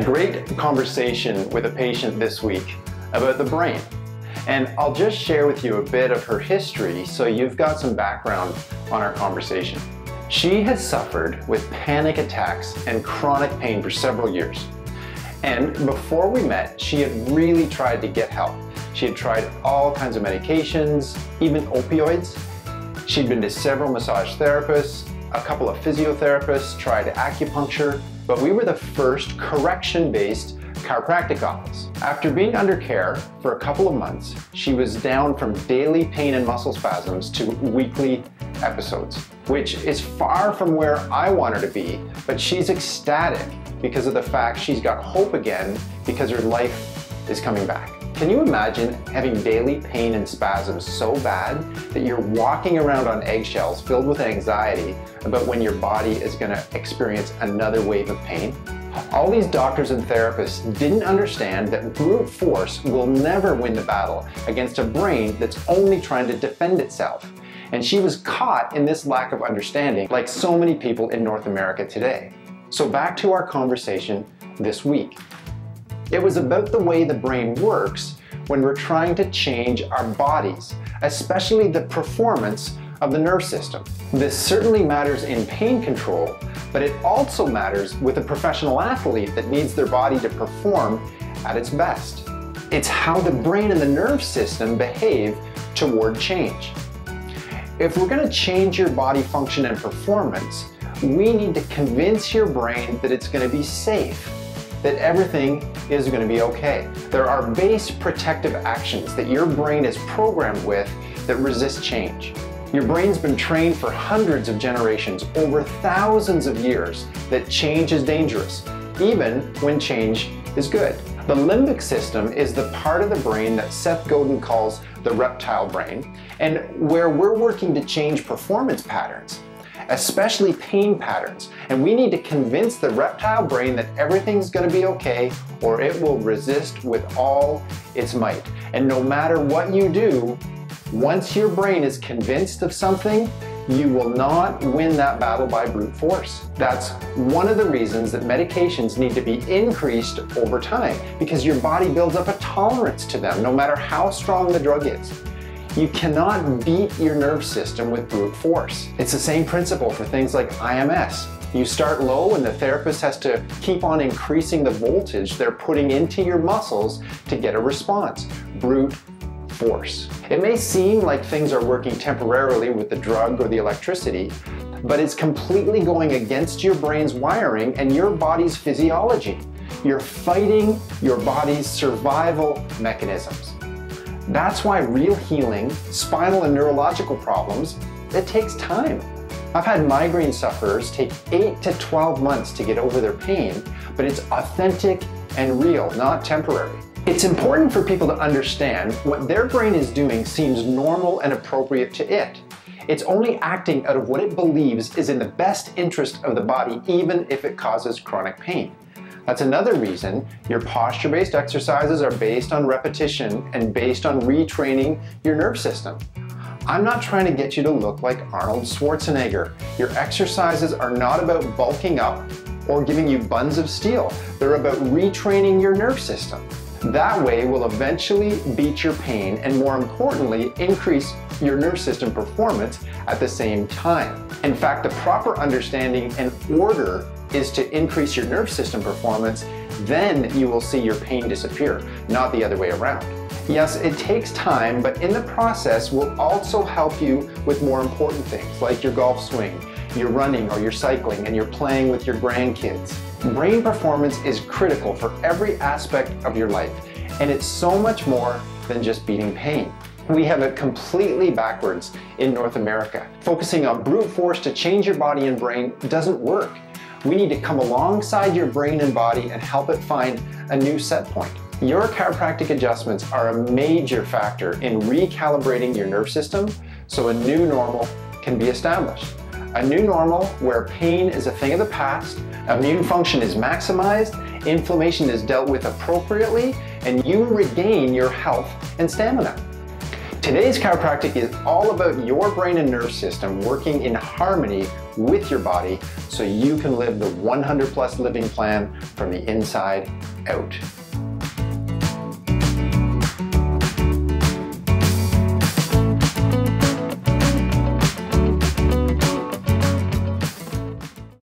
great conversation with a patient this week about the brain. And I'll just share with you a bit of her history so you've got some background on our conversation. She has suffered with panic attacks and chronic pain for several years. And before we met, she had really tried to get help. She had tried all kinds of medications, even opioids. She'd been to several massage therapists, a couple of physiotherapists, tried acupuncture, but we were the first correction-based chiropractic office. After being under care for a couple of months, she was down from daily pain and muscle spasms to weekly episodes, which is far from where I want her to be, but she's ecstatic because of the fact she's got hope again because her life is coming back. Can you imagine having daily pain and spasms so bad that you're walking around on eggshells filled with anxiety about when your body is going to experience another wave of pain? All these doctors and therapists didn't understand that brute force will never win the battle against a brain that's only trying to defend itself. And she was caught in this lack of understanding, like so many people in North America today. So back to our conversation this week. It was about the way the brain works when we're trying to change our bodies, especially the performance of the nerve system. This certainly matters in pain control, but it also matters with a professional athlete that needs their body to perform at its best. It's how the brain and the nerve system behave toward change. If we're going to change your body function and performance, we need to convince your brain that it's going to be safe, that everything is going to be okay. There are base protective actions that your brain is programmed with that resist change. Your brain's been trained for hundreds of generations, over thousands of years, that change is dangerous, even when change is good. The limbic system is the part of the brain that Seth Godin calls the reptile brain, and where we're working to change performance patterns, especially pain patterns. And we need to convince the reptile brain that everything's going to be okay, or it will resist with all its might. And no matter what you do, once your brain is convinced of something, you will not win that battle by brute force. That's one of the reasons that medications need to be increased over time, because your body builds up a tolerance to them, no matter how strong the drug is. You cannot beat your nerve system with brute force. It's the same principle for things like IMS. You start low and the therapist has to keep on increasing the voltage they're putting into your muscles to get a response. Brute force. It may seem like things are working temporarily with the drug or the electricity, but it's completely going against your brain's wiring and your body's physiology. You're fighting your body's survival mechanisms. That's why real healing, spinal and neurological problems, it takes time. I've had migraine sufferers take 8 to 12 months to get over their pain, but it's authentic and real, not temporary. It's important for people to understand what their brain is doing seems normal and appropriate to it. It's only acting out of what it believes is in the best interest of the body, even if it causes chronic pain. That's another reason your posture-based exercises are based on repetition and based on retraining your nerve system. I'm not trying to get you to look like Arnold Schwarzenegger. Your exercises are not about bulking up or giving you buns of steel. They're about retraining your nerve system. That way we'll eventually beat your pain and, more importantly, increase your nerve system performance at the same time. In fact, the proper understanding and order is to increase your nerve system performance, then you will see your pain disappear, not the other way around. Yes, it takes time, but in the process will also help you with more important things like your golf swing, your running or your cycling, and you're playing with your grandkids. Brain performance is critical for every aspect of your life, and it's so much more than just beating pain. We have it completely backwards in North America. Focusing on brute force to change your body and brain doesn't work. We need to come alongside your brain and body and help it find a new set point. Your chiropractic adjustments are a major factor in recalibrating your nerve system so a new normal can be established. A new normal where pain is a thing of the past, immune function is maximized, inflammation is dealt with appropriately, and you regain your health and stamina. Today's chiropractic is all about your brain and nerve system working in harmony with your body so you can live the 100+ living plan from the inside out.